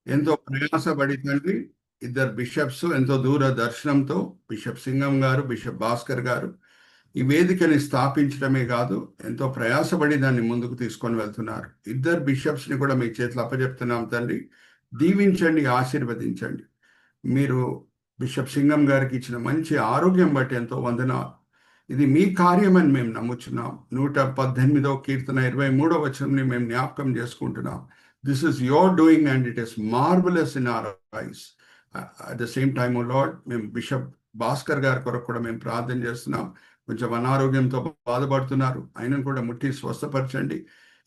ఎంతో ప్రయాసపడి తండ్రి ఇద్దరు బిషప్స్ ఎంతో దూర దర్శనంతో బిషప్ సింగం గారు, బిషప్ భాస్కర్ గారు ఈ వేదికని స్థాపించడమే కాదు, ఎంతో ప్రయాసపడి దాన్ని ముందుకు తీసుకొని వెళ్తున్నారు. ఇద్దరు బిషప్స్ని కూడా మీ చేతిలో అప్పచెప్తున్నాం తండ్రి. దీవించండి, ఆశీర్వదించండి. మీరు బిషప్ సింగం గారికి ఇచ్చిన మంచి ఆరోగ్యం బట్టి ఎంతో వందనాలు. ఇది మీ కార్యమని మేము నమ్ముచున్నాం. 118వ కీర్తన 23వ వచనంని మేము జ్ఞాపకం చేసుకుంటున్నాం. This is your doing and it is marvellous in our eyes. At the same time lord, మేము బిషప్ భాస్కర్ గారి కొరకు కూడా మేము ప్రార్థన చేస్తున్నాం. కొంచెం అనారోగ్యంతో బాధపడుతున్నారు, ఆయనను కూడా ముట్టి స్వస్థపరచండి.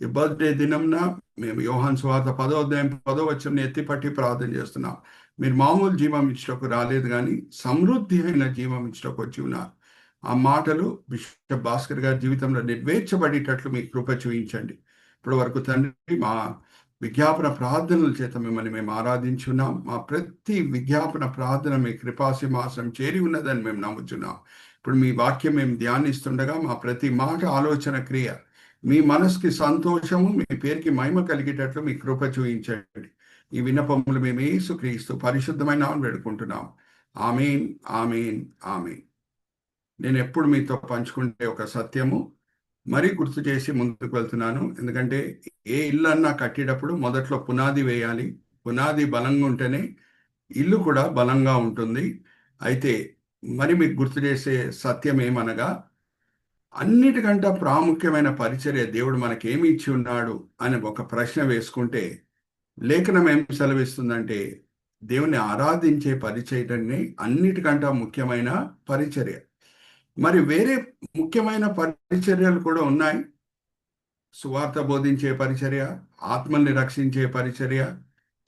ఈ బర్త్డే దినంన మేము యోహాన్ సువార్త 10వ అధ్యాయం 10వ వచనం ఎత్తిపట్టి ప్రార్థన చేస్తున్నాం. మీరు మామూలు జీవం ఇచ్చటకు రాలేదు, కానీ సమృద్ధి అయిన జీవం ఇచ్చటకు వచ్చి ఉన్నారు. ఆ మాటలు బిషప్ భాస్కర్ గారి జీవితంలో నెరవేర్చబడేటట్లు మీ కృప చూపించండి. ఇప్పటి వరకు తండ్రి, మా విజ్ఞాపన ప్రార్థనల చేత మిమ్మల్ని మేము ఆరాధించున్నాం. మా ప్రతి విజ్ఞాపన ప్రార్థన మీ కృపాసింహాసనం చేరి ఉన్నదని మేము నమ్ముచున్నాం. ఇప్పుడు మీ వాక్యం మేము ధ్యానిస్తుండగా మా ప్రతి మాట, ఆలోచన, క్రియ మీ మనసుకి సంతోషము, మీ పేరుకి మహిమ కలిగేటట్లు మీ కృప చూపించండి. ఈ విన్నపములు మేము యేసుక్రీస్తు పరిశుద్ధమైన నామమున వేడుకుంటున్నాం. ఆమేన్, ఆమేన్, ఆమేన్. నేను ఎప్పుడు మీతో పంచుకుంటే ఒక సత్యము మరీ గుర్తు చేసి ముందుకు వెళ్తున్నాను. ఎందుకంటే ఏ ఇల్లు అన్నా కట్టేటప్పుడు మొదట్లో పునాది వేయాలి. పునాది బలంగా ఉంటేనే ఇల్లు కూడా బలంగా ఉంటుంది. అయితే మరి మీకు గుర్తు చేసే సత్యం ఏమనగా, అన్నిటికంటే ప్రాముఖ్యమైన పరిచర్య దేవుడు మనకేమి ఇచ్చి ఉన్నాడు అని ఒక ప్రశ్న వేసుకుంటే, లేఖనం ఏం సెలవిస్తుందంటే దేవుని ఆరాధించే పరిచర్యని అన్నిటికంటే ముఖ్యమైన పరిచర్య. మరి వేరే ముఖ్యమైన పరిచర్యలు కూడా ఉన్నాయి. సువార్త బోధించే పరిచర్య, ఆత్మల్ని రక్షించే పరిచర్య,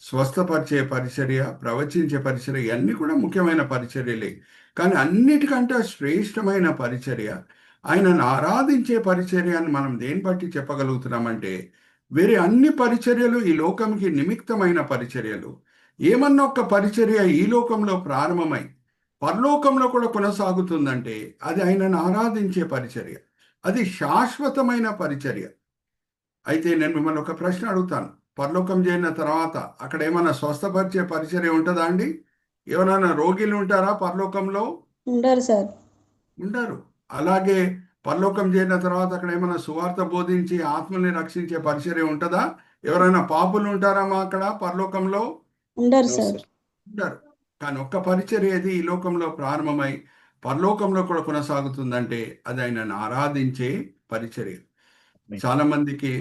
స్వస్థపరిచే పరిచర్య, ప్రవచించే పరిచర్య, ఇవన్నీ కూడా ముఖ్యమైన పరిచర్యలే. కానీ అన్నిటికంటే శ్రేష్టమైన పరిచర్య, ఆయనను ఆరాధించే పరిచర్య అని మనం దేని బట్టి చెప్పగలుగుతున్నామంటే, వేరే అన్ని పరిచర్యలు ఈ లోకంకి నిమిత్తమైన పరిచర్యలు. ఏమన్నా ఒక పరిచర్య ఈ లోకంలో ప్రారంభమై పరలోకంలో కూడా కొనసాగుతుందంటే అది ఆయనను ఆరాధించే పరిచర్య. అది శాశ్వతమైన పరిచర్య. అయితే నేను మిమ్మల్ని ఒక ప్రశ్న అడుగుతాను. పరలోకం చేరిన తర్వాత అక్కడ ఏమైనా స్వస్థపరిచే పరిచర్య ఉంటుందా అండి? ఎవరైనా రోగిలు ఉంటారా పరలోకంలో? ఉండరు సార్. ఉండరు. అలాగే పరలోకం చేరిన తర్వాత అక్కడ ఏమైనా సువార్త బోధించి ఆత్మల్ని రక్షించే పరిచర్య ఉంటుందా? ఎవరైనా పాపులు ఉంటారా మా అక్కడ పరలోకంలో? ఉండరు నో సార్. సార్. ఉంటారు. కానీ ఒక్క పరిచర్య ఏది ఈ లోకంలో ప్రారంభమై పరలోకంలో కూడా కొనసాగుతుందంటే అది ఆయనను ఆరాధించే పరిచర్య. చాలా మందికి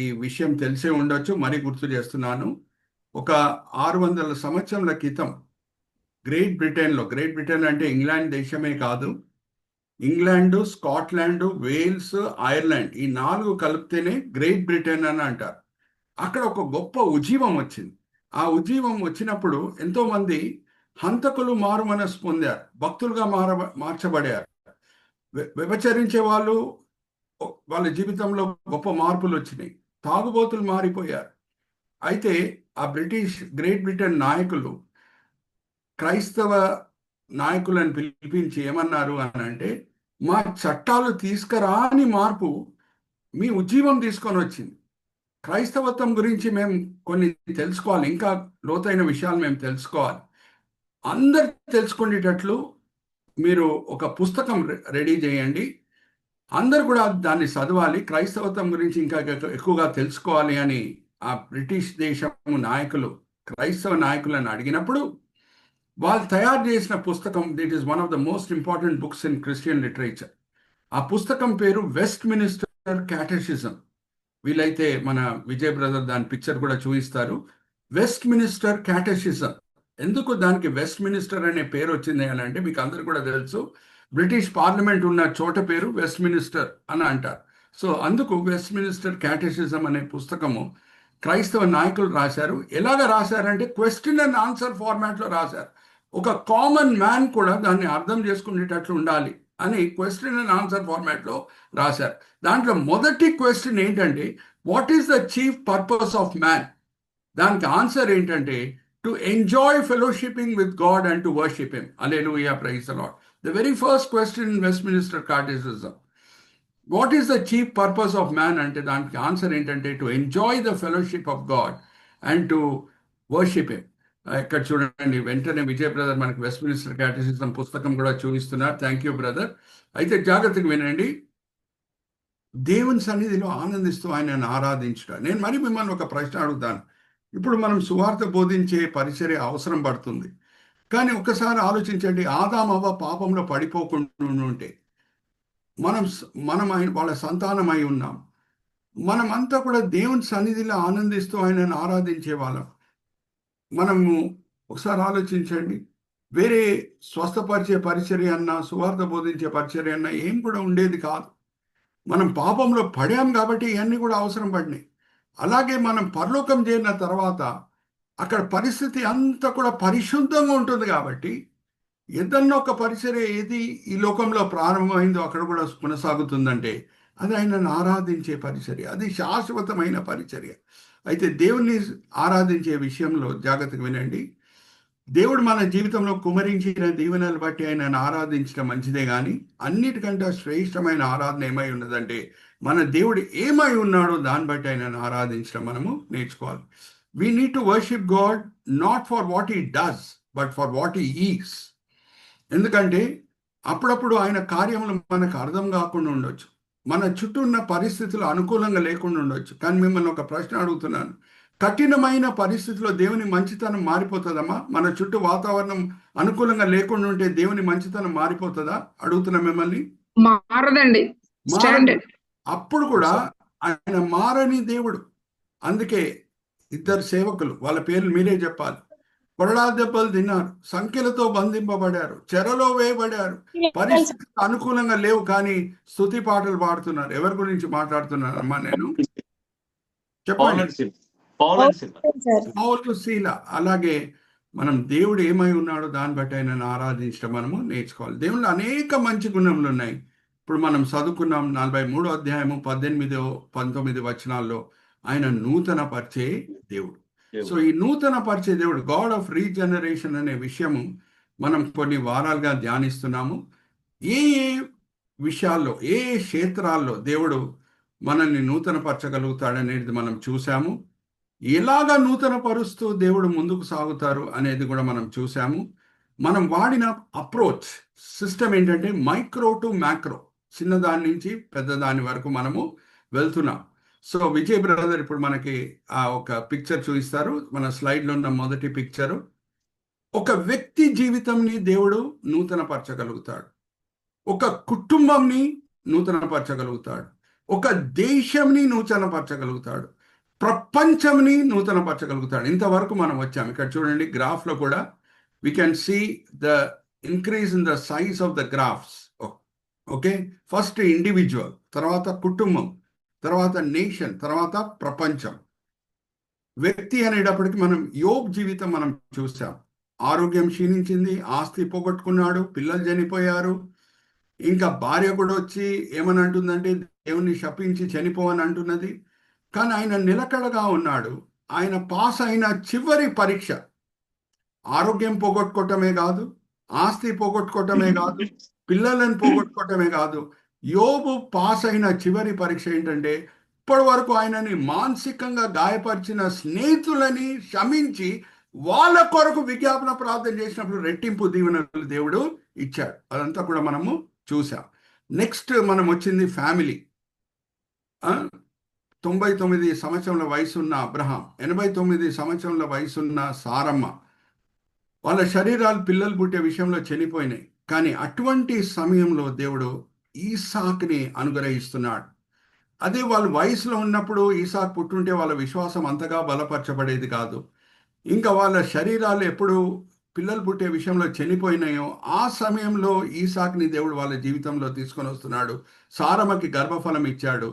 ఈ విషయం తెలిసే ఉండొచ్చు, మరి గుర్తు చేస్తున్నాను. ఒక 600 సంవత్సరాల క్రితం గ్రేట్ బ్రిటన్ అంటే ఇంగ్లాండ్ దేశమే కాదు, ఇంగ్లాండు, స్కాట్లాండు, వేల్స్, ఐర్లాండ్, ఈ 4 కలిపితేనే గ్రేట్ బ్రిటన్ అని అంటారు. అక్కడ ఒక గొప్ప ఉజ్జీవం వచ్చింది. ఆ ఉజ్జీవం వచ్చినప్పుడు ఎంతో మంది హంతకులు మారు మనసు పొందారు, భక్తులుగా మార్చబడారు. వ్యభిచరించే వాళ్ళు వాళ్ళ జీవితంలో గొప్ప మార్పులు వచ్చినాయి. తాగుబోతులు మారిపోయారు. అయితే ఆ గ్రేట్ బ్రిటన్ నాయకులు క్రైస్తవ నాయకులను పిలిపించి ఏమన్నారు అని అంటే, మా చట్టాలు తీసుకురాని మార్పు మీ ఉజ్జీవం తీసుకొని వచ్చింది. క్రైస్తవత్వం గురించి మేము కొన్ని తెలుసుకోవాలి, ఇంకా లోతైన విషయాలు మేము తెలుసుకోవాలి. అందరు తెలుసుకునేటట్లు మీరు ఒక పుస్తకం రెడీ చేయండి. అందరు కూడా దాన్ని చదవాలి, క్రైస్తవత్వం గురించి ఇంకా ఎక్కువగా తెలుసుకోవాలి అని ఆ బ్రిటిష్ దేశం నాయకులు క్రైస్తవ నాయకులను అడిగినప్పుడు వాళ్ళు తయారు చేసిన పుస్తకం, this is one of the most important books in Christian literature. ఆ పుస్తకం పేరు వెస్ట్ మినిస్టర్ క్యాటెసిజం. వీలైతే మన విజయ్ బ్రదర్ దాని పిక్చర్ కూడా చూపిస్తారు. Westminster Catechism. ఎందుకు దానికి వెస్ట్ మినిస్టర్ అనే పేరు వచ్చింది అని అంటే, మీకు అందరు కూడా తెలుసు, బ్రిటిష్ పార్లమెంట్ ఉన్న చోట పేరు వెస్ట్ మినిస్టర్ అని అంటారు. సో అందుకు వెస్ట్ మినిస్టర్ క్యాటెసిజం అనే పుస్తకము క్రైస్తవ నాయకులు రాశారు. ఎలాగ రాశారంటే క్వశ్చన్ అండ్ ఆన్సర్ ఫార్మాట్లో రాశారు. ఒక కామన్ మ్యాన్ కూడా దాన్ని అర్థం చేసుకునేటట్లు ఉండాలి అని క్వశ్చన్ అండ్ ఆన్సర్ ఫార్మాట్లో రాశారు. దాంట్లో మొదటి క్వశ్చన్ ఏంటంటే, what is the chief purpose of man? దానికి ఆన్సర్ ఏంటంటే, to enjoy fellowshipping with God and to worship him. Hallelujah, praise the Lord. The very first question in Westminster Catechism, what is the chief purpose of man అంటే దానికి answer ఏంటంటే, to enjoy the fellowship of God and to వర్షిపే. ఇక్కడ చూడండి, వెంటనే Vijay brother మనకి Westminster Catechism పుస్తకం కూడా చూపిస్తున్నారు. Thank you brother. అయితే జాగ్రత్తగా వినండి. దేవుని సన్నిధిలో ఆనందిస్తూ ఆయనను ఆరాధించడం. నేను మరి మిమ్మల్ని ఒక ప్రశ్న అడుగుతాను. ఇప్పుడు మనం సువార్త బోధించే పరిచర్య అవసరం పడుతుంది. కానీ ఒక్కసారి ఆలోచించండి, ఆదామవ్వ పాపంలో పడిపోకుండా ఉంటే మనం ఆయన వాళ్ళ సంతానమై ఉన్నాం. మనమంతా కూడా దేవుని సన్నిధిలో ఆనందిస్తూ ఆయనను ఆరాధించే వాళ్ళం. మనము ఒకసారి ఆలోచించండి, వేరే స్వస్థపరిచే పరిచర్య అన్నా, సువార్త బోధించే పరిచర్య అన్నా ఏం కూడా ఉండేది కాదు. మనం పాపంలో పడాం కాబట్టి ఇవన్నీ కూడా అవసరం పడినాయి. అలాగే మనం పరలోకం చేరిన తర్వాత అక్కడ పరిస్థితి అంతా కూడా పరిశుద్ధంగా ఉంటుంది కాబట్టి ఏదన్నా ఒక పరిచర్య ఏది ఈ లోకంలో ప్రారంభమైందో అక్కడ కూడా కొనసాగుతుందంటే అది ఆయనను ఆరాధించే పరిచర్య, అది శాశ్వతమైన పరిచర్య. అయితే దేవుణ్ణి ఆరాధించే విషయంలో జాగ్రత్తగా వినండి. దేవుడు మన జీవితంలో కుమరించిన దీవెనలు బట్టి ఆయనను ఆరాధించడం మంచిదే, కానీ అన్నిటికంటే శ్రేష్టమైన ఆరాధన ఏమై ఉన్నదంటే మన దేవుడు ఏమై ఉన్నాడో దాన్ని బట్టి ఆయనను ఆరాధించడం మనము నేర్చుకోవాలి. We need to worship God not for what he does but for what he is. ఎందుకంటే అప్పుడప్పుడు ఆయన కార్యములు మనకు అర్థం కాకుండా ఉండొచ్చు, మన చుట్టూ ఉన్న పరిస్థితులు అనుకూలంగా లేకుండా ఉండొచ్చు. కానీ మిమ్మల్ని ఒక ప్రశ్న అడుగుతున్నాను, కఠినమైన పరిస్థితిలో దేవుని మంచితనం మారిపోతుందమ్మా? మన చుట్టూ వాతావరణం అనుకూలంగా లేకుండా ఉంటే దేవుని మంచితనం మారిపోతుందా? అడుగుతున్నా మిమ్మల్ని. మారదండి. అప్పుడు కూడా ఆయన మారని దేవుడు. అందుకే ఇద్దరు సేవకులు, వాళ్ళ పేర్లు మీరే చెప్పాలి, కొరడా దెబ్బలు తిన్నారు, సంఖ్యలతో బంధింపబడారు, చెరలో వేయబడారు, పరిస్థితులు అనుకూలంగా లేవు, కానీ స్తుతి పాటలు పాడుతున్నారు. ఎవరి గురించి మాట్లాడుతున్నారమ్మా నేను? చెప్పండి. పౌలు, శీల. అలాగే మనం దేవుడు ఏమై ఉన్నాడో దాన్ని బట్టి ఆయనను ఆరాధించడం మనము నేర్చుకోవాలి. దేవుళ్ళు అనేక మంచి గుణములు ఉన్నాయి. ఇప్పుడు మనం చదువుకున్నాం 43వ అధ్యాయము 18-19 వచనాల్లో ఆయన నూతన పరిచే దేవుడు. సో ఈ నూతన పరిచే దేవుడు, గాడ్ ఆఫ్ రీజనరేషన్ అనే విషయము మనం కొన్ని వారాలుగా ధ్యానిస్తున్నాము. ఏ ఏ విషయాల్లో, ఏ ఏ క్షేత్రాల్లో దేవుడు మనల్ని నూతన పరచగలుగుతాడనేది మనం చూసాము. ఎలాగా నూతన పరుస్తూ దేవుడు ముందుకు సాగుతారు అనేది కూడా మనం చూసాము. మనం వాడిన అప్రోచ్ సిస్టమ్ ఏంటంటే మైక్రో టు మ్యాక్రో, చిన్నదాని నుంచి పెద్దదాని వరకు మనము వెళ్తున్నాం. సో విజయ్ బ్రదర్ ఇప్పుడు మనకి ఒక పిక్చర్ చూపిస్తారు. మన స్లైడ్లో ఉన్న మొదటి పిక్చరు, ఒక వ్యక్తి జీవితంని దేవుడు నూతన పరచగలుగుతాడు, ఒక కుటుంబంని నూతన పరచగలుగుతాడు, ఒక దేశంని నూతన పరచగలుగుతాడు, ప్రపంచంని నూతన పరచగలుగుతాడు. ఇంతవరకు మనం వచ్చాము. ఇక్కడ చూడండి, గ్రాఫ్లో కూడా we can see the increase in the size of the graphs. Okay, first individual, తర్వాత కుటుంబం, తర్వాత నేషన్, తర్వాత ప్రపంచం. వ్యక్తి అనేటప్పటికి మనం యోబ్ జీవితం మనం చూసాం. ఆరోగ్యం క్షీణించింది, ఆస్తి పోగొట్టుకున్నాడు, పిల్లలు చనిపోయారు, ఇంకా భార్య కూడా వచ్చి ఏమని అంటుందంటే దేవుణ్ణి శపించి చనిపోవని అంటున్నది. కానీ ఆయన నిలకడగా ఉన్నాడు. ఆయన పాస్ అయిన చివరి పరీక్ష ఆరోగ్యం పోగొట్టుకోవటమే కాదు, ఆస్తి పోగొట్టుకోవటమే కాదు, పిల్లలను పోగొట్టుకోవటమే కాదు, యోబు పాస్ అయిన చివరి పరీక్ష ఏంటంటే ఇప్పటి వరకు ఆయనని మానసికంగా గాయపరిచిన స్నేహితులని క్షమించి వాళ్ళ కొరకు విజ్ఞాపన ప్రార్థన చేసినప్పుడు రెట్టింపు దీవెనలు దేవుడు ఇచ్చాడు. అదంతా కూడా మనము చూసాం. నెక్స్ట్ మనం వచ్చింది ఫ్యామిలీ. 99 సంవత్సరాల వయసున్న అబ్రహాం, 89 సంవత్సరాల వయసున్న సారమ్మ, వాళ్ళ శరీరాలు పిల్లలు పుట్టే విషయంలో చనిపోయినాయి. కానీ అటువంటి సమయంలో దేవుడు ఈసాక్ని అనుగ్రహిస్తున్నాడు. అదే వాళ్ళ వయసులో ఉన్నప్పుడు ఈసాక్ పుట్టుంటే వాళ్ళ విశ్వాసం అంతగా బలపరచబడేది కాదు. ఇంకా వాళ్ళ శరీరాలు ఎప్పుడు పిల్లలు పుట్టే విషయంలో చనిపోయినాయో ఆ సమయంలో ఈసాక్ని దేవుడు వాళ్ళ జీవితంలో తీసుకొని వస్తున్నాడు. సారమ్మకి గర్భఫలం ఇచ్చాడు.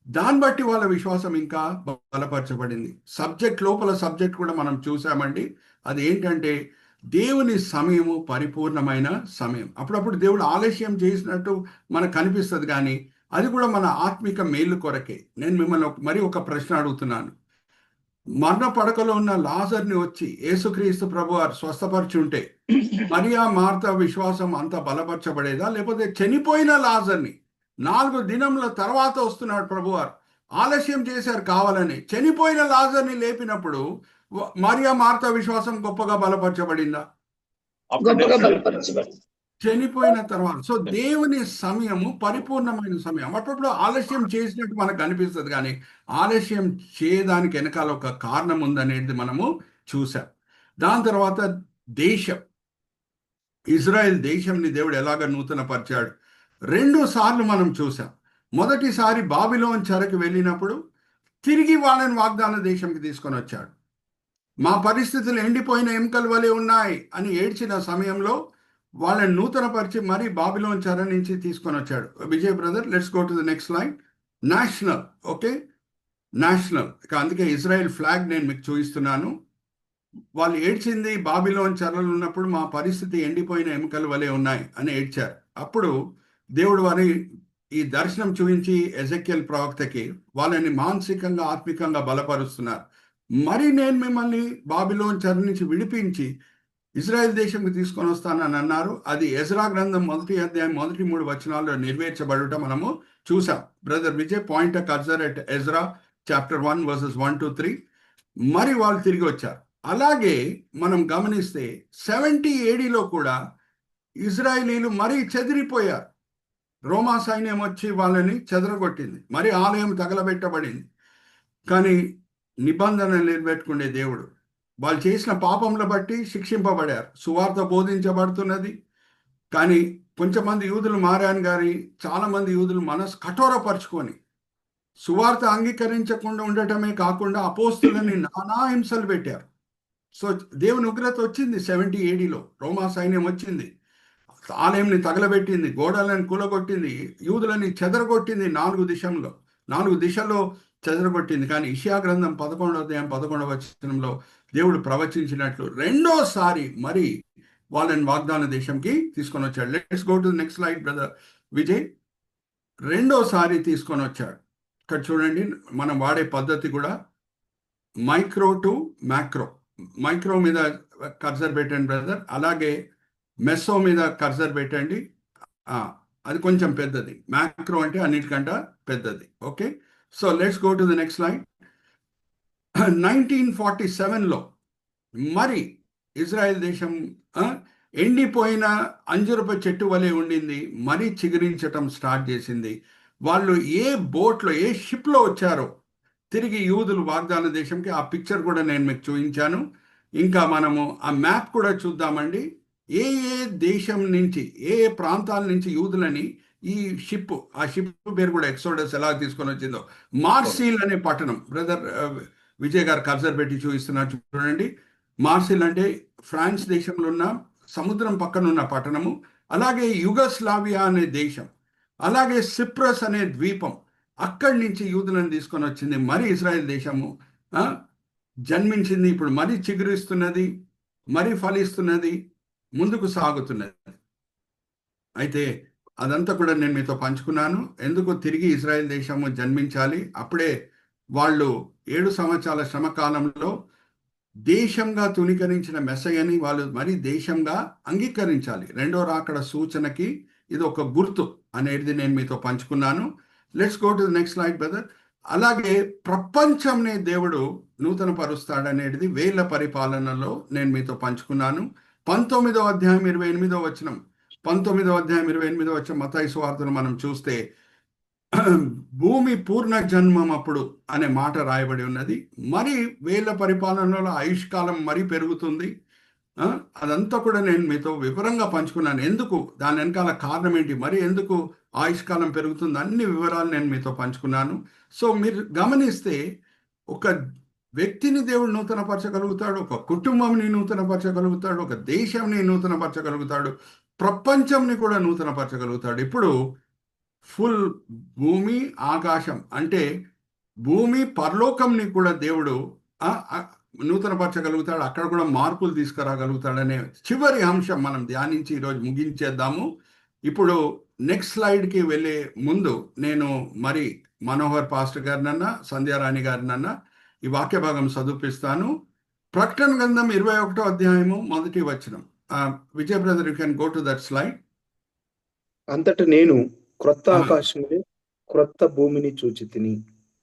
దాన్ని బట్టి వాళ్ళ విశ్వాసం ఇంకా బలపరచబడింది. సబ్జెక్ట్ లోపల సబ్జెక్ట్ కూడా మనం చూసామండి. అది ఏంటంటే దేవుని సమయము పరిపూర్ణమైన సమయం. అప్పుడప్పుడు దేవుడు ఆలస్యం చేసినట్టు మనకు కనిపిస్తుంది, కానీ అది కూడా మన ఆత్మిక మేలు కొరకే. నేను మిమ్మల్ని మరి ఒక ప్రశ్న అడుగుతున్నాను. మరణ పడకలో ఉన్న లాజర్ని వచ్చి యేసుక్రీస్తు ప్రభువారు స్వస్థపరిచి ఉంటే మరియా మార్తా విశ్వాసం అంత బలపరచబడేదా? లేకపోతే చనిపోయిన లాజర్ని 4 దినముల తర్వాత వస్తున్నాడు ప్రభువారు, ఆలస్యం చేశారు కావాలని, చనిపోయిన లాజర్ని లేపినప్పుడు మరియా మార్త విశ్వాసం గొప్పగా బలపరచబడిందా? గొప్పగా బలపరచబడి చనిపోయిన తర్వాత. సో దేవుని సమయము పరిపూర్ణమైన సమయం. అప్పుడప్పుడు ఆలస్యం చేసినట్టు మనకు అనిపిస్తుంది, కానీ ఆలస్యం చేయడానికి వెనకాల ఒక కారణం ఉందనేది మనము చూసాం. దాని తర్వాత దేశం, ఇజ్రాయెల్ దేశంని దేవుడు ఎలాగ నూతనపరిచాడు 2 సార్లు మనం చూసాం. మొదటిసారి బాబిలోన్ చెరకు వెళ్ళినప్పుడు తిరిగి వాళ్ళని వాగ్దాన దేశంకి తీసుకొని వచ్చాడు. మా పరిస్థితులు ఎండిపోయిన ఎముకల వలె ఉన్నాయి అని ఏడ్చిన సమయంలో వాళ్ళని నూతనపరిచి మరీ బాబిలోన్ చెర నుంచి తీసుకొని వచ్చాడు. Vijay brother, let's go to the next slide. National, okay, national. అందుకే ఇజ్రాయెల్ ఫ్లాగ్ నేను మీకు చూపిస్తున్నాను. వాళ్ళు ఏడ్చింది బాబిలోన్ చెరలో ఉన్నప్పుడు మా పరిస్థితి ఎండిపోయిన ఎముకల వలె ఉన్నాయి అని ఏడ్చారు. అప్పుడు దేవుడు వారి ఈ దర్శనం చూపించి ఎజెక్యల్ ప్రవక్తకి వాళ్ళని మానసికంగా ఆత్మికంగా బలపరుస్తున్నారు. మరి నేను మిమ్మల్ని బాబిలోన్ చెర నుంచి విడిపించి ఇజ్రాయెల్ దేశంకి తీసుకొని వస్తానని అన్నారు. అది ఎజ్రా గ్రంథం 1వ అధ్యాయం 1-3 వచనాల్లో నెరవేర్చబడుట మనము చూసాం. Brother Vijay, point cursor at Ezra chapter 1 verses 1-3. మరి వాళ్ళు తిరిగి వచ్చారు. అలాగే మనం గమనిస్తే 70 ADలో కూడా ఇజ్రాయేలీలు మరీ చెదిరిపోయారు. రోమా సైన్యం వచ్చి వాళ్ళని చెదరగొట్టింది, మరి ఆలయం తగలబెట్టబడింది. కానీ నిబంధన నిలబెట్టుకునే దేవుడు వాళ్ళు చేసిన పాపంలో బట్టి శిక్షింపబడారు. సువార్త బోధించబడుతున్నది, కానీ కొంచెంమంది యూదులు మారాను గారి చాలామంది యూదులు మనసు కఠోరపరుచుకొని సువార్త అంగీకరించకుండా ఉండటమే కాకుండా అపోస్తులని నానా హింసలు పెట్టారు. సో దేవుని ఉగ్రత వచ్చింది 70 ADలో. రోమా సైన్యం వచ్చింది, ఆలయంని తగలబెట్టింది, గోడలను కూలగొట్టింది, యూదులని చెదరగొట్టింది 4 దిశల్లో చెదరగొట్టింది. కానీ ఇషియా గ్రంథం 11వ అధ్యాయం 11వ వచనంలో దేవుడు ప్రవచించినట్లు రెండోసారి మరి వాళ్ళని వాగ్దాన దేశంకి తీసుకొని వచ్చాడు. Let's go to next slide brother Vijay. రెండోసారి తీసుకొని వచ్చాడు. ఇక్కడ చూడండి, మనం వాడే పద్ధతి కూడా మైక్రో టు మ్యాక్రో. మైక్రో మీద కర్సర్ పెట్టండి బ్రదర్, అలాగే మెస్సో మీద కర్సర్ పెట్టండి, అది కొంచెం పెద్దది. మ్యాక్రో అంటే అన్నిటికంటే పెద్దది. Okay, so let's go to the next slide. 1947లో మరి ఇజ్రాయెల్ దేశం ఎండిపోయిన అంజురపు చెట్టు వలె ఉండింది, మరీ చిగురించటం స్టార్ట్ చేసింది. వాళ్ళు ఏ బోట్లో ఏ షిప్లో వచ్చారో తిరిగి యూదులు వాగ్దాన దేశంకి, ఆ పిక్చర్ కూడా నేను మీకు చూపించాను. ఇంకా మనము ఆ మ్యాప్ కూడా చూద్దామండి. ఏ ఏ దేశం నుంచి ఏ ఏ ప్రాంతాల నుంచి యూదులని ఈ షిప్, ఆ షిప్ పేరు కూడా ఎక్సోడస్ ఎలా తీసుకొని వచ్చిందో. మార్సిల్ అనే పట్టణం, బ్రదర్ విజయ్ గారు కర్సర్ పెట్టి చూపిస్తున్నారు చూడండి. మార్సిల్ అంటే ఫ్రాన్స్ దేశంలో ఉన్న సముద్రం పక్కన ఉన్న పట్టణము. అలాగే యుగస్లావియా అనే దేశం, అలాగే సిప్రస్ అనే ద్వీపం, అక్కడి నుంచి యూదులను తీసుకొని వచ్చింది. మరి ఇజ్రాయెల్ దేశము జన్మించింది, ఇప్పుడు మరీ చిగురిస్తున్నది, మరీ ఫలిస్తున్నది, ముందుకు సాగుతున్నది. అయితే అదంతా కూడా నేను మీతో పంచుకున్నాను. ఎందుకు తిరిగి ఇజ్రాయెల్ దేశము జన్మించాలి, అప్పుడే వాళ్ళు 7 సంవత్సరాల శ్రమకాలంలో దేశంగా తునీకరించిన మెస్సయ్యని వాళ్ళు మరి దేశంగా అంగీకరించాలి. రెండో రాకడ సూచనకి ఇది ఒక గుర్తు అనేది నేను మీతో పంచుకున్నాను. Let's go to the next slide brother. అలాగే ప్రపంచంని దేవుడు నూతన పరుస్తాడనేది 1000 పరిపాలనలో నేను మీతో పంచుకున్నాను. 19వ అధ్యాయం 28వ వచనం, 19వ అధ్యాయం 28వ వచనం మత్తయి సువార్తను మనం చూస్తే భూమి పూర్ణ జన్మం అప్పుడు అనే మాట రాయబడి ఉన్నది. మరి 1000 పరిపాలనలో ఆయుష్కాలం మరీ పెరుగుతుంది. అదంతా కూడా నేను మీతో వివరంగా పంచుకున్నాను. ఎందుకు, దాని వెనకాల కారణం ఏంటి, మరి ఎందుకు ఆయుష్కాలం పెరుగుతుంది, అన్ని వివరాలు నేను మీతో పంచుకున్నాను. సో మీరు గమనిస్తే ఒక వ్యక్తిని దేవుడు నూతనపరచగలుగుతాడు, ఒక కుటుంబంని నూతనపరచగలుగుతాడు, ఒక దేశంని నూతనపరచగలుగుతాడు, ప్రపంచంని కూడా నూతనపరచగలుగుతాడు. ఇప్పుడు ఫుల్ భూమి ఆకాశం అంటే భూమి పరలోకంని కూడా దేవుడు నూతనపరచగలుగుతాడు, అక్కడ కూడా మార్పులు తీసుకురాగలుగుతాడనే చివరి అంశం మనం ధ్యానించి ఈరోజు ముగించేద్దాము. ఇప్పుడు నెక్స్ట్ స్లైడ్కి వెళ్ళే ముందు నేను మరి మనోహర్ పాస్టర్ గారినన్నా సంధ్యారాణి గారినన్నా ఈ వాక్య భాగం చదివిస్తాను. ప్రకటన గ్రంథం 21వ అధ్యాయము 1వ వచనం. Vijay brother, you can go to that slide. అంతట నేను క్రొత్త ఆకాశముని క్రొత్త భూమిని చూచి తిని.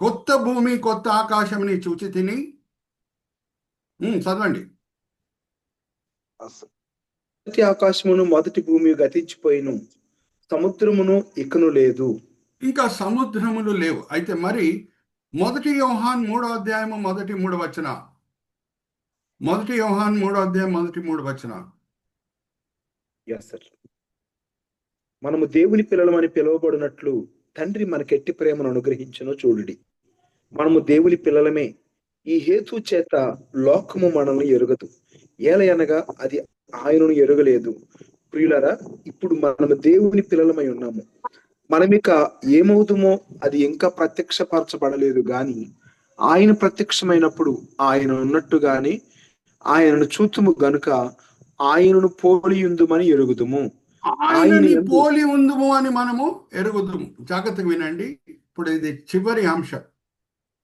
కొత్త భూమి కొత్త ఆకాశముని చూచి తిని. చదవండి. మొదటి ఆకాశమును మొదటి భూమి గతించిపోయిను, సముద్రమును ఇకను లేదు. ఇంకా సముద్రములు లేవు. అయితే మరి 1 యోహాను 3వ అధ్యాయము మొదటి 3 వచనాలు. 1 యోహాను 3వ అధ్యాయం మొదటి 3 వచనాలు. Yes sir. మనము దేవుని పిల్లలమని పిలువబడినట్లు తండ్రి మనకెట్టి ప్రేమను అనుగ్రహించునో చూడుడి. మనము దేవుని పిల్లలమే. ఈ హేతు చేత లోకము మనల్ని ఎరుగదు, ఏలయనగా అది ఆయనను ఎరుగలేదు. ప్రియులరా, ఇప్పుడు మనము దేవుని పిల్లలమై ఉన్నాము. మనమిక ఏమవుతుమో అది ఇంకా ప్రత్యక్షపరచబడలేదు గాని ఆయన ప్రత్యక్షమైనప్పుడు ఆయన ఉన్నట్టుగానే ఆయనను చూతుము గనుక ఆయనను పోలియుందుమని ఎరుగుదుము. ఆయనని పోలి ఉందుము అని మనము ఎరుగుదుము. జాగ్రత్తగా వినండి. ఇప్పుడు ఇది చివరి అంశం.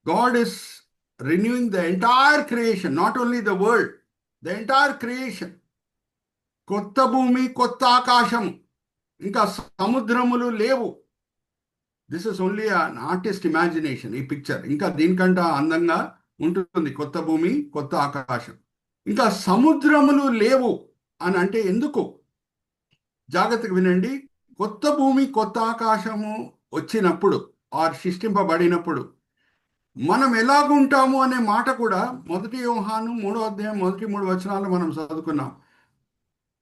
God is renewing the entire creation, not only the world, the entire creation. కొత్త భూమి, కొత్త ఆకాశము, ఇంకా సముద్రములు లేవు. This is only an artist imagination. ఈ పిక్చర్ ఇంకా దీనికంటే అందంగా ఉంటుంది. కొత్త భూమి, కొత్త ఆకాశం, ఇంకా సముద్రములు లేవు అని అంటే ఎందుకు? జాగ్రత్తగా వినండి. కొత్త భూమి, కొత్త ఆకాశము వచ్చినప్పుడు ఆర్ సృష్టింపబడినప్పుడు మనం ఎలాగుంటాము అనే మాట కూడా 1 యోహాను 3వ అధ్యాయం మొదటి 3 వచనాలు మనం చదువుకున్నాం.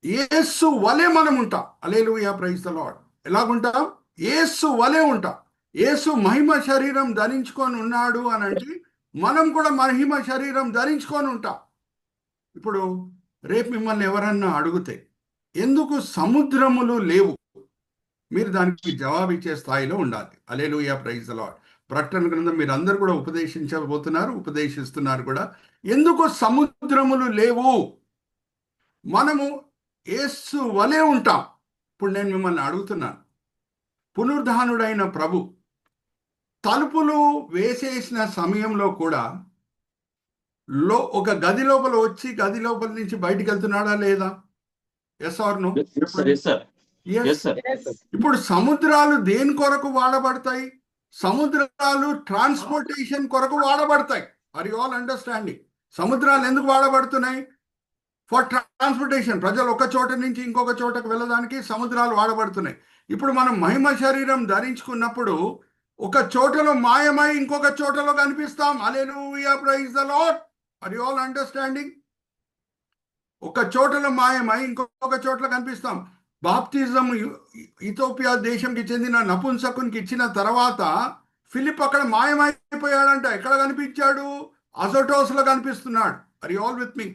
యేసు వలె మనం ఉంటాం. హల్లెలూయా, ప్రైజ్ ద లార్డ్. ఎలాగుంటాం? యేసు వలె ఉంటాం. యేసు మహిమ శరీరం ధరించుకొని ఉన్నాడు అని అంటే మనం కూడా మహిమ శరీరం ధరించుకొని ఉంటాం. ఇప్పుడు రేపు మిమ్మల్ని ఎవరన్నా అడిగితే ఎందుకు సముద్రములు లేవు, మీరు దానికి జవాబు ఇచ్చే స్థాయిలో ఉండాలి. హల్లెలూయా, ప్రైజ్ ద లార్డ్. ప్రకటన గ్రంథం మీరు అందరూ కూడా ఉపదేశించబోతున్నారు, ఉపదేశిస్తున్నారు కూడా. ఎందుకు సముద్రములు లేవు? మనము యేసు వలె ఉంటాం. ఇప్పుడు నేను మిమ్మల్ని అడుగుతున్నాను, పునరుద్ధానుడైన ప్రభు తలుపులు వేసేసిన సమయంలో కూడా ఒక గది లోపల వచ్చి గది లోపల నుంచి బయటికి వెళ్తున్నాడా లేదా? Yes or no? ఇప్పుడు సముద్రాలు దేని కొరకు వాడబడతాయి? సముద్రాలు ట్రాన్స్పోర్టేషన్ కొరకు వాడబడతాయి. Are you all understanding? సముద్రాలు ఎందుకు వాడబడుతున్నాయి? For transportation. ప్రజలు ఒక చోట నుంచి ఇంకొక చోటకు వెళ్ళడానికి సముద్రాలు వాడబడుతున్నాయి. ఇప్పుడు మనం మహిమ శరీరం ధరించుకున్నప్పుడు ఒక చోటలో మాయమై ఇంకొక చోటలో కనిపిస్తాం. Hallelujah, praise the Lord. Are you all understanding? ఒక చోటలో మాయమై ఇంకొక చోట్ల కనిపిస్తాం. బాప్తిజం ఇథియోపియా దేశంకి చెందిన నపుంసకునికి ఇచ్చిన తర్వాత ఫిలిప్ అక్కడ మాయమైపోయాడంట. ఎక్కడ కనిపించాడు? అజోటోస్లో కనిపిస్తున్నాడు. ఆర్ యు ఆల్ విత్ మీ?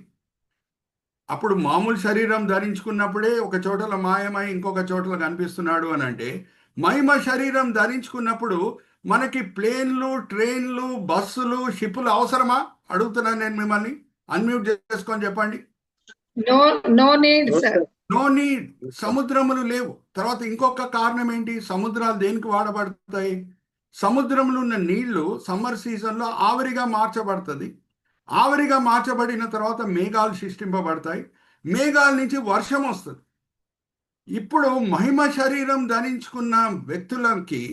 అప్పుడు మామూలు శరీరం ధరించుకున్నప్పుడే ఒక చోటలో మాయమై ఇంకొక చోటలో కనిపిస్తున్నాడు అని అంటే, మహిమ శరీరం ధరించుకున్నప్పుడు మనకి ప్లేన్లు, ట్రైన్లు, బస్సులు, షిప్పులు అవసరమా? అడుగుతున్నాను నేను మిమ్మల్ని. అన్మ్యూట్ చేసుకొని చెప్పండి. No need sir. No need. సముద్రములు లేవు. తర్వాత ఇంకొక కారణం ఏంటి? సముద్రాలు దేనికి వాడబడతాయి? సముద్రంలో ఉన్న నీళ్లు సమ్మర్ సీజన్లో ఆవిరిగా మార్చబడుతుంది. ఆవిరిగా మార్చబడిన తర్వాత మేఘాలు సృష్టింపబడతాయి. మేఘాల నుంచి వర్షం వస్తుంది. ఇప్పుడు మహిమ శరీరం ధరించుకున్న వ్యక్తులకి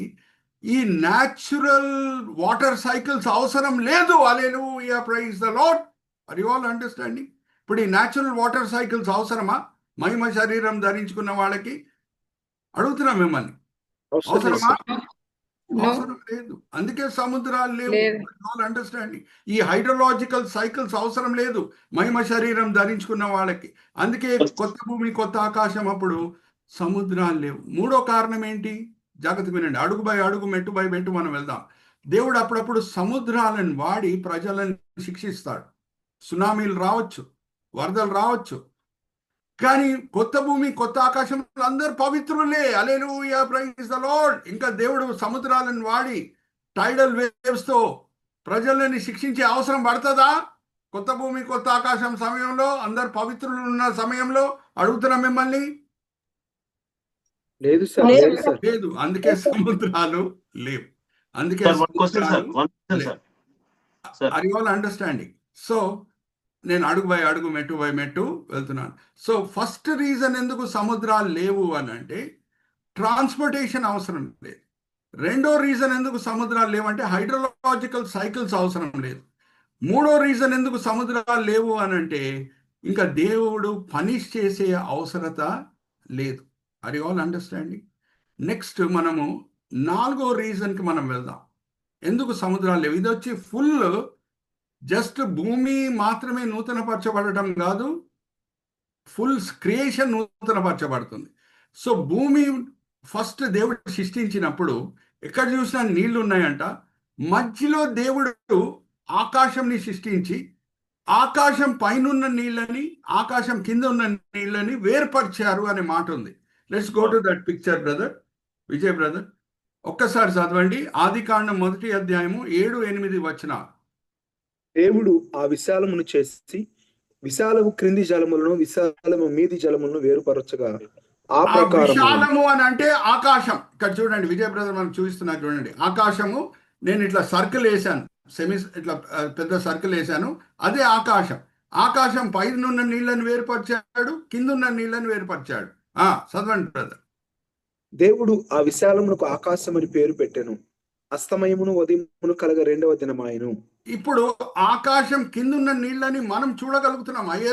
ఈ న్యాచురల్ వాటర్ సైకిల్స్ అవసరం లేదు. Hallelujah, praise the Lord. Are you all understanding? ఇప్పుడు ఈ న్యాచురల్ వాటర్ సైకిల్స్ అవసరమా మహిమ శరీరం ధరించుకున్న వాళ్ళకి? అడుగుతున్నా మిమ్మల్ని. అవసరమా? అవసరం లేదు. అందుకే సముద్రాలు లేవు. అండర్స్టాండింగ్? ఈ హైడ్రోలాజికల్ సైకిల్స్ అవసరం లేదు మహిమ శరీరం ధరించుకున్న వాళ్ళకి. అందుకే కొత్త భూమి, కొత్త ఆకాశం అప్పుడు సముద్రాలు లేవు. మూడో కారణం ఏంటి? జాగ్రత్తగా వినండి. అడుగు బై అడుగు, మెట్టు బై మెట్టు మనం వెళ్దాం. దేవుడు అప్పుడప్పుడు సముద్రాలను వాడి ప్రజలను శిక్షిస్తాడు. సునామీలు రావచ్చు, వరదలు రావచ్చు, కానీ కొత్త భూమి, కొత్త ఆకాశంలో అందరు పవిత్రులే. హల్లెలూయా, ప్రైజ్ ద లార్డ్. ఇంకా దేవుడు సముద్రాలను వాడి టైడల్ వేవ్స్ తో ప్రజలని శిక్షించే అవసరం పడుతుందా? కొత్త భూమి, కొత్త ఆకాశం సమయంలో, అందరు పవిత్రులు ఉన్న సమయంలో? అడుగుతున్నా మిమ్మల్ని. లేదు సార్, లేదు. అందుకే సముద్రాలు లేవు. అందుకే are you all understanding? So నేను అడుగు బై అడుగు, మెట్టు బై మెట్టు వెళ్తున్నాను. సో ఫస్ట్ రీజన్ ఎందుకు సముద్రాలు లేవు అని అంటే ట్రాన్స్పోర్టేషన్ అవసరం లేదు. రెండో రీజన్ ఎందుకు సముద్రాలు లేవంటే హైడ్రోలాజికల్ సైకిల్స్ అవసరం లేదు. మూడో రీజన్ ఎందుకు సముద్రాలు లేవు అని అంటే ఇంకా దేవుడు పనిష్ చేసే అవసరత లేదు. Are you all understanding? Next మనము 4వ రీజన్కి మనం వెళ్దాం. ఎందుకు సముద్రాలు లేవు? ఇది వచ్చి ఫుల్ జస్ట్ భూమి మాత్రమే నూతనపరచబడటం కాదు, ఫుల్ క్రియేషన్ నూతనపరచబడుతుంది. సో భూమి ఫస్ట్ దేవుడు సృష్టించినప్పుడు ఎక్కడ చూసినా నీళ్లు ఉన్నాయంట. మధ్యలో దేవుడు ఆకాశంని సృష్టించి ఆకాశం పైనున్న నీళ్ళని ఆకాశం కింద ఉన్న నీళ్ళని వేర్పరిచారు అనే మాట ఉంది. Let's go to that picture brother, Vijay brother. ఒక్కసారి చదవండి ఆదికాండం 1వ అధ్యాయము 7-8 వచనాలు. దేవుడు ఆ విశాలమును చేసి విశాలము క్రింది జలములను విశాలము మీది జలములను వేరుపరచగా ఆ ఆ ప్రకారం విశాలము అని అంటే ఆకాశం. ఇక్కడ చూడండి విజయ్ బ్రదర్ మనకు చూపిస్తున్నారు చూడండి. ఆకాశము నేను ఇట్లా సర్కిల్ వేసాను, ఇట్లా పెద్ద సర్కిల్ వేసాను, అదే ఆకాశం. ఆకాశం పైనున్న నీళ్ళని వేరుపరిచాడు, కిందున్న నీళ్ళని వేరుపరిచాడు. చదవండి బ్రదర్. దేవుడు ఆ విశాలమునకు ఆకాశం అని పేరు పెట్టెను. అస్తమయమును ఉదయమును కలగ 2వ దినమాయెను. ఇప్పుడు ఆకాశం కిందున్న నీళ్ళని మనం చూడగలుగుతున్నాం. అయ్యే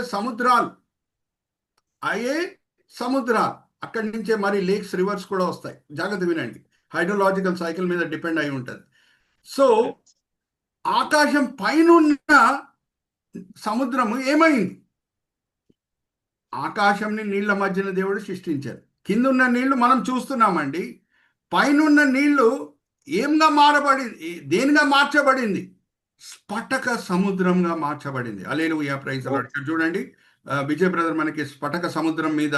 సముద్రాలు అక్కడి నుంచే మరి లేక్స్, రివర్స్ కూడా వస్తాయి. జాగ్రత్త వినండి, హైడ్రోలాజికల్ సైకిల్ మీద డిపెండ్ అయి ఉంటుంది. సో ఆకాశం పైనున్న సముద్రము ఏమైంది? ఆకాశంని నీళ్ల మధ్యన దేవుడు సృష్టించారు. కిందున్న నీళ్లు మనం చూస్తున్నామండి. పైనున్న నీళ్లు దేనిగా మార్చబడింది? స్ఫటక సముద్రంగా మార్చబడింది. హల్లెలూయా, ప్రైజ్ ది లార్డ్. ఇక్కడ చూడండి విజయ్ బ్రదర్ మనకి స్ఫటక సముద్రం మీద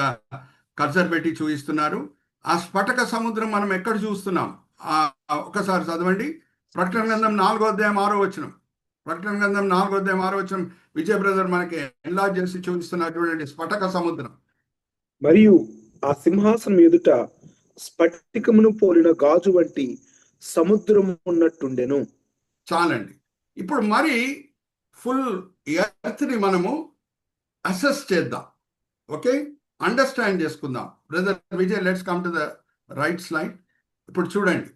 కర్సర్ పెట్టి చూపిస్తున్నారు. ఆ స్ఫటక సముద్రం మనం ఎక్కడ చూస్తున్నాం? ఒకసారి చదవండి ప్రకటన గ్రంథం 4వ అధ్యాయం 6వ వచనం. ప్రకటన గ్రంథం 4వ అధ్యాయం 6వ వచనం విజయ్ బ్రదర్ మనకి ఎన్లార్జ్ చేసి చూపిస్తున్నారు చూడండి. స్ఫటక సముద్రం. మరియు ఆ సింహాసనం ఎదుట స్ఫటికమును పోలిన గాజు వంటి సముద్రము ఉన్నట్టుండెను. చాలండి. ఇప్పుడు మరి ఫుల్ ఎర్త్ని మనము అసెస్ చేద్దాం. ఓకే, అండర్స్టాండ్ చేసుకుందాం. Brother Vijay, let's come to the right slide. ఇప్పుడు చూడండి,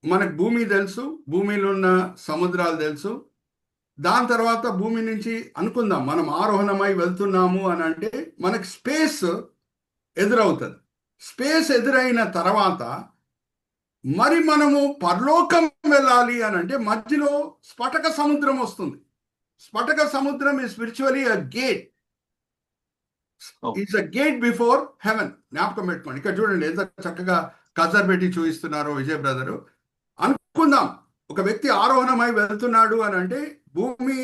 మనకు భూమి తెలుసు, భూమిలో ఉన్న సముద్రాలు తెలుసు. దాని తర్వాత భూమి నుంచి అనుకుందాం మనం ఆరోహణమై వెళ్తున్నాము అని అంటే మనకు స్పేస్ ఎదురవుతుంది. స్పేస్ ఎదురైన తర్వాత మరి మనము పరలోకం వెళ్ళాలి అని అంటే మధ్యలో స్ఫటక సముద్రం వస్తుంది. స్ఫటక సముద్రం is spiritually a gate. It's a gate before heaven. జ్ఞాపకం పెట్టుకోండి. ఇక్కడ చూడండి ఎంత చక్కగా కజర్ పెట్టి చూపిస్తున్నారో విజయ్ బ్రదరు. అనుకుందాం ఒక వ్యక్తి ఆరోహణమై వెళ్తున్నాడు అని అంటే భూమి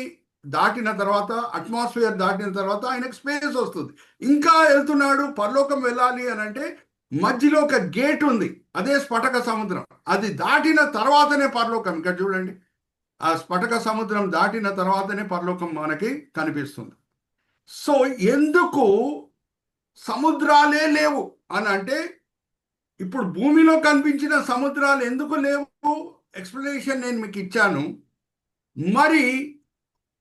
దాటిన తర్వాత, అట్మాస్ఫియర్ దాటిన తర్వాత ఆయనకు స్పేస్ వస్తుంది. ఇంకా వెళ్తున్నాడు, పరలోకం వెళ్ళాలి అని అంటే మధ్యలో ఒక గేట్ ఉంది, అదే స్ఫటక సముద్రం. అది దాటిన తర్వాతనే పరలోకం. ఇక్కడ చూడండి, ఆ స్ఫటక సముద్రం దాటిన తర్వాతనే పరలోకం మనకి కనిపిస్తుంది. సో ఎందుకు సముద్రాలే లేవు అని అంటే ఇప్పుడు భూమిలో కనిపించిన సముద్రాలు ఎందుకు లేవు ఎక్స్ప్లెనేషన్ నేను మీకు ఇచ్చాను. మరి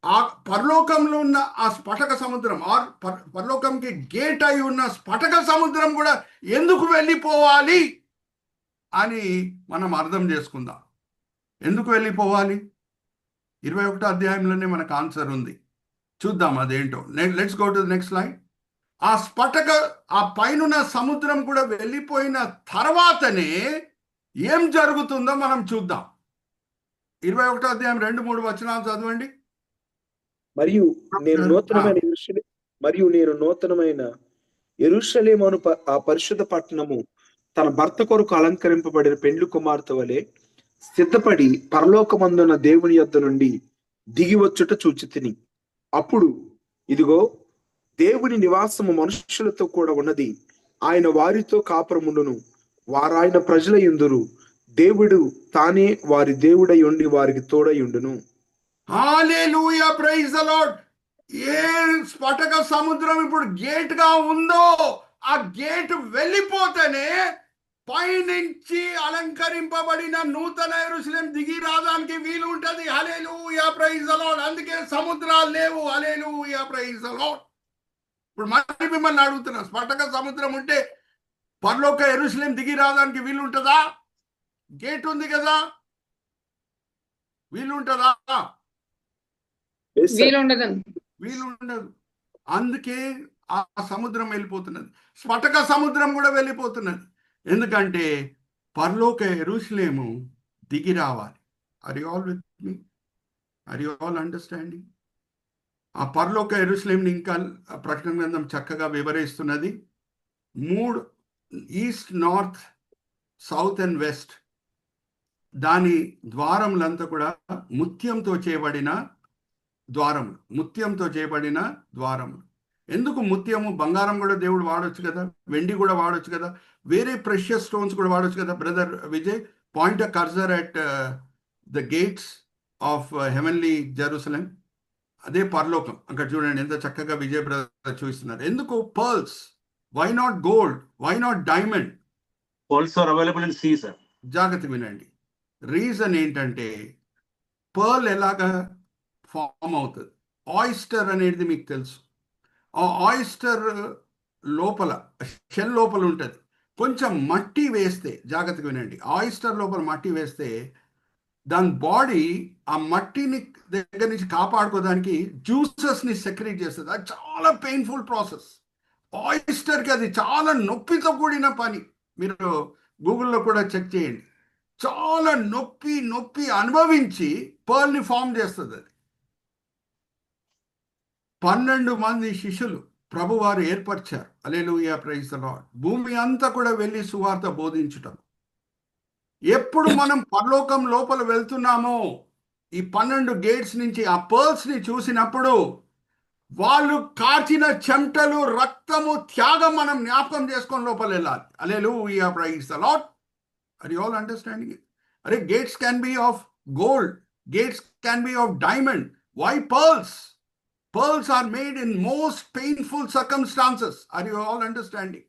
ఆ పరలోకంలో ఉన్న ఆ స్ఫటక సముద్రం పరలోకంకి గేట్ అయి ఉన్న స్ఫటక సముద్రం కూడా ఎందుకు వెళ్ళిపోవాలి అని మనం అర్థం చేసుకుందాం. ఎందుకు వెళ్ళిపోవాలి? 21వ అధ్యాయంలోనే మనకు ఆన్సర్ ఉంది. చూద్దాం అదేంటో. Let's go to the next slide. ఆ పైన సముద్రం కూడా వెళ్ళిపోయిన తర్వాతనే ఏం జరుగుతుందో మనం చూద్దాం. 21వ అధ్యాయం 2-3 వచనాలు చదవండి. మరియు నేను నూతనమైన యెరూషలేము అను ఆ పరిశుద్ధ పట్టణము తన భర్త కొరకు అలంకరింపబడిన పెండ్లి కుమార్తె వలె సిద్ధపడి పరలోకమందున్న దేవుని యొద్ద నుండి దిగి వచ్చుట చూచితిని. అప్పుడు ఇదిగో దేవుని నివాసము మనుషులతో కూడా ఉన్నది. ఆయన వారితో కాపురముండును, వారాయన ప్రజల యందురు. దేవుడు తానే వారి దేవుడై ఉండి వారికి తోడై ఉండును. హల్లెలూయా, ప్రైజ్ ది లార్డ్. ఏ స్ఫటక సముద్రం ఇప్పుడు గేట్ గా ఉందో ఆ గేట్ వెళ్ళిపోతేనే పైనుంచి అలంకరింపబడిన నూతన యెరూషలేం దిగి రావడానికి వీలు ఉంటది. హల్లెలూయా, ప్రైజ్ ది లార్డ్. అందుకే సముద్రాలు లేవు. హల్లెలూయా, ప్రైజ్ ది లార్డ్. ఇప్పుడు మళ్ళీ మిమ్మల్ని అడుగుతున్నా, స్ఫటక సముద్రం ఉంటే పరలోక యెరూషలేం దిగి రావడానికి వీలు ఉంటుందా? గేట్ ఉంది కదా, వీలు ఉంటుందా? Yes, sir. వీలుండదండి. వీలు ఉండదు. అందుకే ఆ సముద్రం వెళ్ళిపోతున్నది. స్ఫటిక సముద్రం కూడా వెళ్ళిపోతున్నది. ఎందుకంటే పరలోక యెరూషలేము దిగి రావాలి. Are you all with me? Are you all understanding? ఆ పరలోక యెరూషలేంని ఇంకా ప్రకటన గ్రంథం చక్కగా వివరిస్తున్నది. 3 east, north, south and west దాని ద్వారములంతా కూడా ముత్యంతో చేయబడిన ద్వారములు. ముత్యంతో చేయబడిన ద్వారములు. ఎందుకు ముత్యము? బంగారం కూడా దేవుడు వాడొచ్చు కదా, వెండి కూడా వాడొచ్చు కదా, వేరే ప్రెషియస్ స్టోన్స్ కూడా వాడొచ్చు కదా. Brother Vijay, point a cursor at the gates of heavenly Jerusalem. అదే పరలోకం. అక్కడ చూడండి ఎంత చక్కగా విజయ్ బ్రదర్ చూపిస్తున్నారు. ఎందుకు pearls? Why not gold? Why not diamond? Pearls are available in sea, sir. జాగ్రత్త వినండి. రీజన్ ఏంటంటే పర్ల్ ఎలాగా ఫామ్ అవుతుంది? ఆయిస్టర్ అనేది మీకు తెలుసు. ఆ ఆయిస్టర్ లోపల, షెల్ లోపల ఉంటుంది. కొంచెం మట్టి వేస్తే, జాగ్రత్తగా వినండి, ఆయిస్టర్ లోపల మట్టి వేస్తే దాని బాడీ ఆ మట్టిని దగ్గర నుంచి కాపాడుకోవడానికి జ్యూసెస్ని సెక్రెట్ చేస్తుంది. అది చాలా పెయిన్ఫుల్ ప్రాసెస్. ఆయిస్టర్కి అది చాలా నొప్పితో కూడిన పని. మీరు గూగుల్లో కూడా చెక్ చేయండి. చాలా నొప్పి నొప్పి అనుభవించి పర్ల్ని ఫామ్ చేస్తుంది అది. 12 మంది శిష్యులు ప్రభువారు ఏర్పరిచారు. హల్లెలూయా, ప్రైజ్ ది లార్డ్. భూమి అంతా కూడా వెళ్ళి సువార్త బోధించటం. ఎప్పుడు మనం పరలోకం లోపల వెళ్తున్నామో ఈ 12 గేట్స్ నుంచి ఆ పర్ల్స్ ని చూసినప్పుడు వాళ్ళు కార్చిన చెమటలు, రక్తము, త్యాగం మనం జ్ఞాపకం చేసుకొని లోపల వెళ్ళాలి. Hallelujah, praise the Lord. Are you all understanding it? అరే, gates can be of gold, gates can be of diamond. Why pearls? Pearls are made in most painful circumstances. Are you all understanding?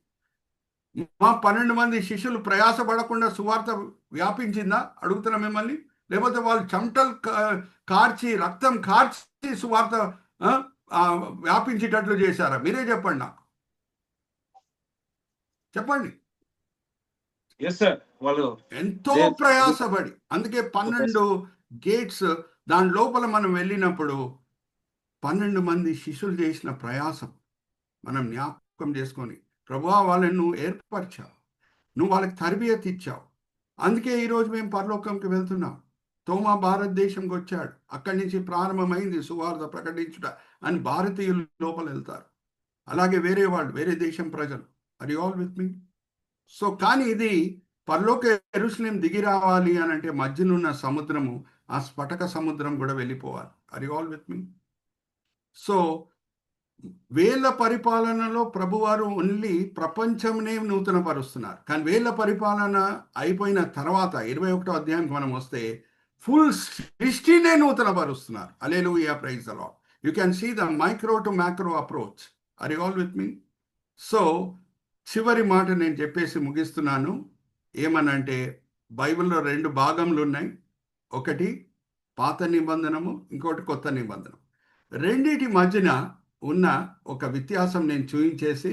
మా 12 మంది శిష్యులు ప్రయాసపడకుండా సువార్త వ్యాపించిందా అడుగుతున్నా మిమ్మల్ని? లేకపోతే వాళ్ళు చెమటలు కార్చి, రక్తం కార్చి సువార్త వ్యాపించేటట్లు చేశారా? మీరే చెప్పండి నాకు. చెప్పండి. Yes, sir. వాళ్ళు ఎంతో ప్రయాసపడి, అందుకే 12 గేట్స్. దాని లోపల మనం వెళ్ళినప్పుడు 12 మంది శిష్యులు చేసిన ప్రయాసం మనం జ్ఞాపకం చేసుకొని, ప్రభువా వాళ్ళని నువ్వు ఏర్పరిచావు, నువ్వు వాళ్ళకి తరబియత్ ఇచ్చావు. అందుకే ఈరోజు మేము పరలోకంకి వెళ్తున్నాం. తోమా భారతదేశంకి వచ్చాడు. అక్కడి నుంచి ప్రారంభమైంది సువార్త ప్రకటించుట అని భారతీయులు లోపల వెళ్తారు. అలాగే వేరే వాళ్ళు, వేరే దేశం ప్రజలు. Are you all with me? So కానీ ఇది పరలోక యెరూషలేం దిగి రావాలి అని అంటే మధ్యనున్న సముద్రము, ఆ స్ఫటిక సముద్రం కూడా వెళ్ళిపోవాలి. Are you all with me? So వేల పరిపాలనలో ప్రభువారు ఓన్లీ ప్రపంచంనే నూతన పరుస్తున్నారు. కానీ వేల పరిపాలన అయిపోయిన తర్వాత 21వ అధ్యాయంకి మనం వస్తే ఫుల్ సృష్టినే నూతన పరుస్తున్నారు. Hallelujah, praise the Lord. You can see the micro to macro approach. Are you all with me? So చివరి మాట నేను చెప్పేసి ముగిస్తున్నాను. ఏమనంటే బైబిల్లో 2 భాగములు ఉన్నాయి. ఒకటి పాత నిబంధనము, ఇంకోటి కొత్త నిబంధనం. రెండిటి మధ్యన ఉన్న ఒక వ్యత్యాసం నేను చూపించేసి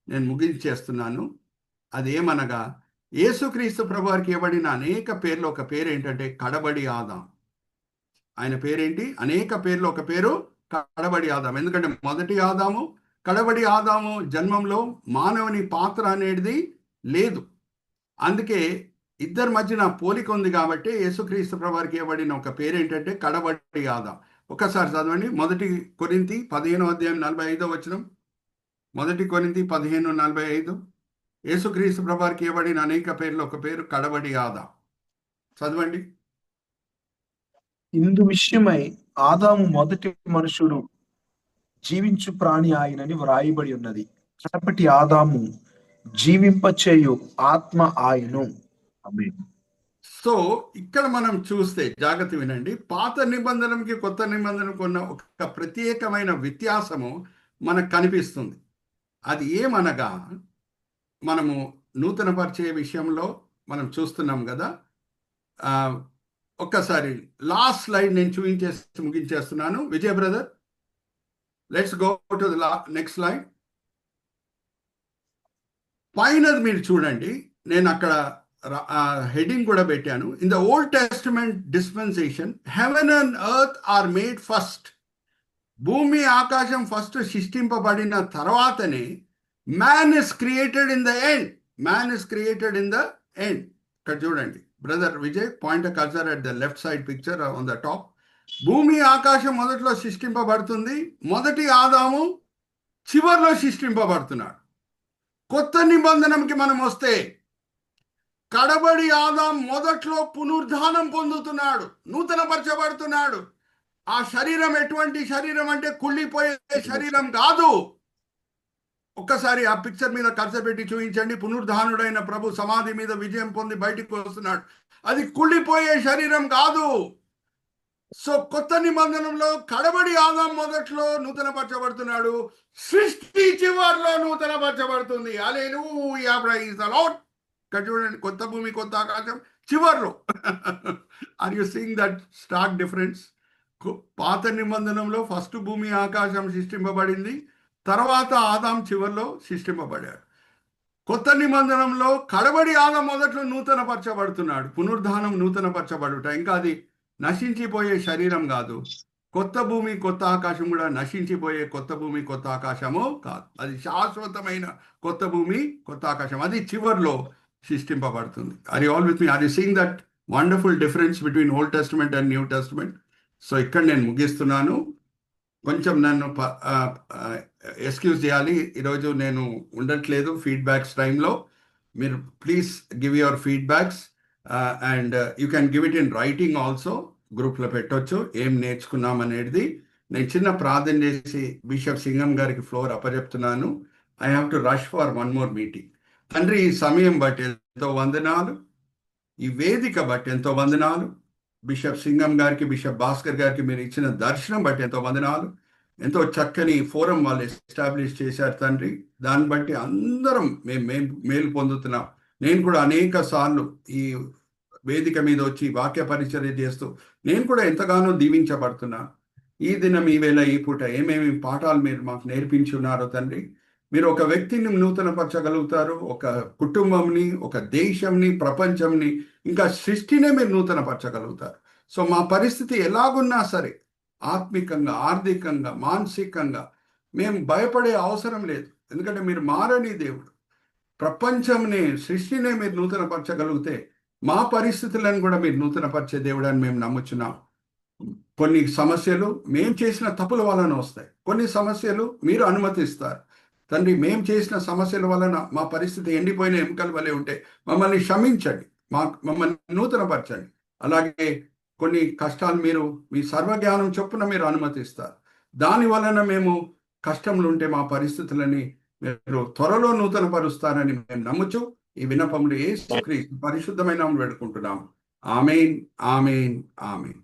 నేను ముగించేస్తున్నాను. అదేమనగా యేసుక్రీస్తు ప్రభువారికి ఇవ్వబడిన అనేక పేర్లు ఒక పేరు ఏంటంటే కడబడి ఆదాం. ఆయన పేరేంటి? అనేక పేర్లు ఒక పేరు కడబడి ఆదాం. ఎందుకంటే మొదటి ఆదాము, కడబడి ఆదాము జన్మంలో మానవుని పాత్ర అనేది లేదు. అందుకే ఇద్దరి మధ్యన పోలిక ఉంది కాబట్టి యేసుక్రీస్తు ప్రభువారికి ఇవ్వబడిన ఒక పేరు ఏంటంటే కడబడి ఆదాం. ఒకసారి చదవండి. 1 కొరింథీ 15వ అధ్యాయం 45వ వచనం. 1 కొరింథీ 15:45. యేసుక్రీస్తు ప్రభువారికి ఇవ్వబడిన అనేక పేర్లు ఒక పేరు కడబడి ఆదాం. చదవండి. ఇందు విషయమై ఆదాము మొదటి మనుషుడు, జీవించు ప్రాణి ఆయనని వ్రాయబడి ఉన్నది. కడపటి ఆదాము జీవింపచేయు ఆత్మ ఆయను. ఆమేన్. సో ఇక్కడ మనం చూస్తే జాగ్రత్త వినండి. పాత నిబంధనకి కొత్త నిబంధనకు ఉన్న ఒక ప్రత్యేకమైన వ్యత్యాసము మనకు కనిపిస్తుంది. అది ఏమనగా మనము నూతన పరిచయ విషయంలో మనం చూస్తున్నాం కదా. ఒక్కసారి లాస్ట్ స్లైడ్ నేను చూపించేసి ముగించేస్తున్నాను. Vijay brother, let's go to the next slide. పైన మీరు చూడండి, నేను అక్కడ హెడింగ్ కూడా పెట్టాను. In the Old Testament dispensation, heaven and earth are made first భూమి ఆకాశం ఫస్ట్ సృష్టింపబడిన తర్వాతనే man is created in the end. Man is created in the end. ఇక్కడ చూడండి brother Vijay, point culture at the left side picture on the top. భూమి ఆకాశం మొదట్లో సృష్టింపబడుతుంది. మొదటి ఆదాము చివర్లో సృష్టింపబడుతున్నాడు. కొత్త నిబంధనకి మనం వస్తే కడబడి ఆదాం మొదట్లో పునరుద్ధానం పొందుతున్నాడు, నూతనపరచబడుతున్నాడు. ఆ శరీరం ఎటువంటి శరీరం అంటే కుళ్ళిపోయే శరీరం కాదు. ఒక్కసారి ఆ పిక్చర్ మీద కర్సర్ పెట్టి చూపించండి. పునరుద్ధానుడైన ప్రభు సమాధి మీద విజయం పొంది బయటికి వస్తున్నాడు. అది కుళ్ళిపోయే శరీరం కాదు. సో కొత్త నిబంధనలో కడబడి ఆదాం మొదట్లో నూతనపరచబడుతున్నాడు, సృష్టి చివర్లో నూతనపరచబడుతుంది. Hallelujah, praise the Lord. ఇక్కడ చూడండి, కొత్త భూమి కొత్త ఆకాశం చివర్లో. Are you seeing that stark difference? పాత నిబంధనలో ఫస్ట్ భూమి ఆకాశం సృష్టింపబడింది, తర్వాత ఆదాం చివర్లో సృష్టింపబడాడు. కొత్త నిబంధనలో కడబడి ఆదాం మొదట్లో నూతనపరచబడుతున్నాడు. పునరుద్ధానం నూతనపరచబడుట. ఇంకా అది నశించిపోయే శరీరం కాదు. కొత్త భూమి కొత్త ఆకాశం కూడా నశించిపోయే కొత్త భూమి కొత్త ఆకాశము కాదు. అది శాశ్వతమైన కొత్త భూమి కొత్త ఆకాశం. అది చివర్లో సృష్టింపబడుతుంది. Are you all with me? Are you seeing that wonderful difference between Old Testament and New Testament? So ఇక్కడ నేను ముగిస్తున్నాను. కొంచెం నన్ను ఎక్స్క్యూజ్ చేయాలి, ఈరోజు నేను ఉండట్లేదు ఫీడ్బ్యాక్స్ టైంలో. మీరు please give your feedbacks and you can give it in writing also. గ్రూప్లో పెట్టవచ్చు ఏం నేర్చుకున్నాం అనేది. నేను చిన్న ప్రార్థన చేసి బిషప్ సింగం గారికి ఫ్లోర్ అప్పచెప్తున్నాను. I have to rush for one more meeting. తండ్రి, ఈ సమయం బట్టి ఎంతో వందనాలు, ఈ వేదిక బట్టి ఎంతో వందనాలు. బిషప్ సింగం గారికి, బిషప్ భాస్కర్ గారికి మీరు ఇచ్చిన దర్శనం బట్టి ఎంతో వందనాలు. ఎంతో చక్కని ఫోరం వాళ్ళు ఎస్టాబ్లిష్ చేశారు తండ్రి. దాన్ని బట్టి అందరం మేము మేలు పొందుతున్నాం. నేను కూడా అనేక సార్లు ఈ వేదిక మీద వచ్చి వాక్య పరిచర్య చేస్తూ నేను కూడా ఎంతగానో దీవించబడుతున్నాను. ఈ దినం, ఈ వేళ, ఈ పూట ఏమేమి పాఠాలు మీరు మాకు నేర్పించి ఉన్నారో తండ్రి. మీరు ఒక వ్యక్తిని నూతనపరచగలుగుతారు, ఒక కుటుంబంని, ఒక దేశంని, ప్రపంచంని, ఇంకా సృష్టినే మీరు నూతనపరచగలుగుతారు. సో మా పరిస్థితి ఎలాగున్నా సరే, ఆత్మికంగా, ఆర్థికంగా, మానసికంగా మేము భయపడే అవసరం లేదు. ఎందుకంటే మీరు మారని దేవుడు. ప్రపంచంని, సృష్టినే మీరు నూతనపరచగలిగితే మా పరిస్థితులను కూడా మీరు నూతనపరిచే దేవుడు అని మేము నమ్ముచున్నాం. కొన్ని సమస్యలు మేము చేసిన తప్పుల వలన వస్తాయి, కొన్ని సమస్యలు మీరు అనుమతిస్తారు తండ్రి. మేము చేసిన సమస్యల వలన మా పరిస్థితి ఎండిపోయిన ఎముకల వలె ఉంటే మమ్మల్ని క్షమించండి, మమ్మల్ని నూతనపరచండి. అలాగే కొన్ని కష్టాలు మీరు మీ సర్వజ్ఞానం చొప్పున మీరు అనుమతిస్తారు. దాని వలన మేము కష్టంలో ఉంటే మా పరిస్థితులని మీరు త్వరలో నూతనపరుస్తారని మేము నమ్ముచు ఈ విన్నపములు యేసుక్రీస్తు పరిశుద్ధమైన నామములో వేడుకుంటున్నాము. ఆమేన్, ఆమేన్, ఆమేన్.